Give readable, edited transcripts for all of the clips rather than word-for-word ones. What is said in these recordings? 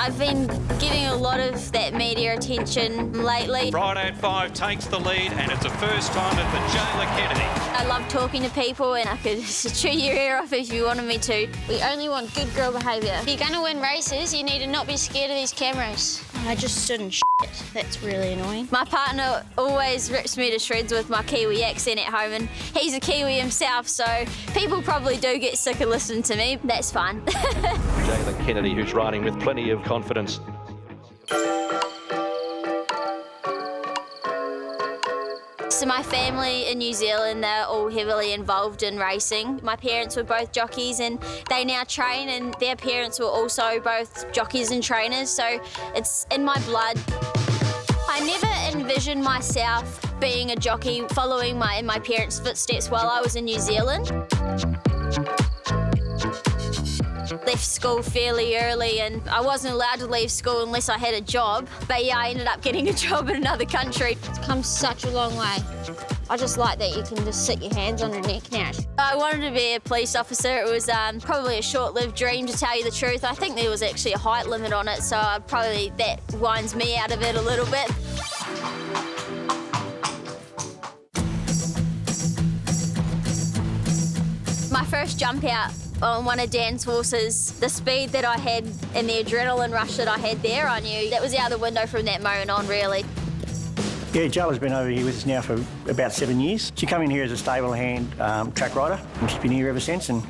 I've been getting a lot of that media attention lately. Friday at 5 takes the lead, and it's a first time at the Jaylah Kennedy. I love talking to people, and I could chew your ear off if you wanted me to. We only want good girl behaviour. If you're going to win races, you need to not be scared of these cameras. I just stood and shit. That's really annoying. My partner always rips me to shreds with my Kiwi accent at home, and he's a Kiwi himself, so people probably do get sick of listening to me. That's fine. Jaylah Kennedy, who's riding with plenty of confidence. So my family in New Zealand, they're all heavily involved in racing. My parents were both jockeys and they now train, and their parents were also both jockeys and trainers, so it's in my blood. I never envisioned myself being a jockey following in my parents' footsteps while I was in New Zealand. Left school fairly early and I wasn't allowed to leave school unless I had a job. But yeah, I ended up getting a job in another country. It's come such a long way. I just like that you can just sit your hands on your neck now. I wanted to be a police officer. It was probably a short-lived dream, to tell you the truth. I think there was actually a height limit on it, so probably that winds me out of it a little bit. My first jump out on one of Dan's horses, the speed that I had and the adrenaline rush that I had there, I knew that was out the window from that moment on, really. Yeah, Jaylah's been over here with us now for about 7 years. She came in here as a stable hand track rider, and she's been here ever since, and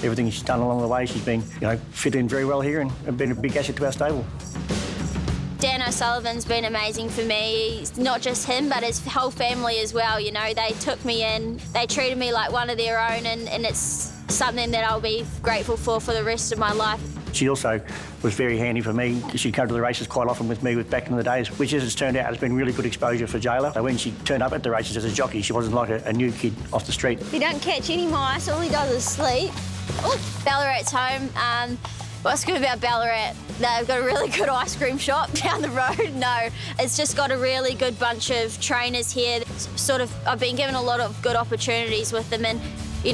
everything she's done along the way, she's been, fit in very well here and been a big asset to our stable. Dan O'Sullivan's been amazing for me. Not just him, but his whole family as well. They took me in, they treated me like one of their own, and it's something that I'll be grateful for the rest of my life. She also was very handy for me. She'd come to the races quite often with me back in the days, which, as it's turned out, has been really good exposure for Jaylah. So when she turned up at the races as a jockey, she wasn't like a new kid off the street. He don't catch any mice, all he does is sleep. Oh, Ballarat's home. What's good about Ballarat? They've got a really good ice cream shop down the road. No, it's just got a really good bunch of trainers here. I've been given a lot of good opportunities with them, and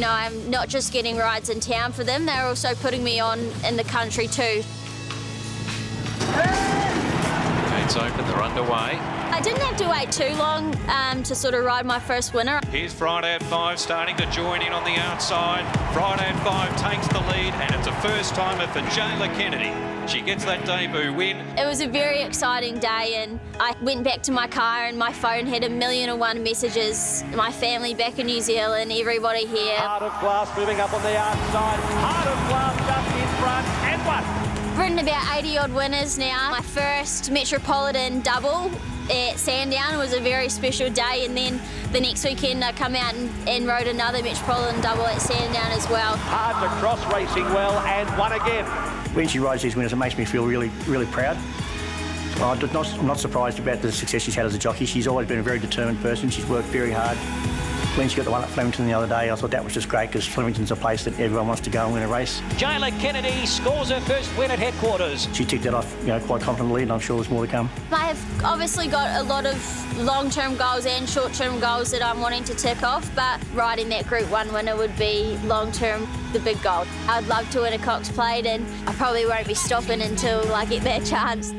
I'm not just getting rides in town for them, they're also putting me on in the country too. Gates open, they're underway. I didn't have to wait too long to ride my first winner. Here's Friday at 5 starting to join in on the outside. Friday at 5 takes the lead, and it's a first timer for Jaylah Kennedy. She gets that debut win. It was a very exciting day, and I went back to my car and my phone had 1,000,001 messages. My family back in New Zealand, everybody here. Heart of Glass moving up on the outside. Heart of Glass just in front and one. I've ridden about 80-odd winners now. My first Metropolitan double at Sandown was a very special day, and then the next weekend I come out and rode another Metropolitan double at Sandown as well. Hard to cross, racing well, and one again. When she rides these winners, it makes me feel really, really proud. I'm not surprised about the success she's had as a jockey. She's always been a very determined person. She's worked very hard. When she got the one at Flemington the other day, I thought that was just great, because Flemington's a place that everyone wants to go and win a race. Jaylah Kennedy scores her first win at headquarters. She ticked that off, quite confidently, and I'm sure there's more to come. I have obviously got a lot of long-term goals and short-term goals that I'm wanting to tick off, but riding that Group 1 winner would be long-term the big goal. I'd love to win a Cox Plate, and I probably won't be stopping until I get that chance.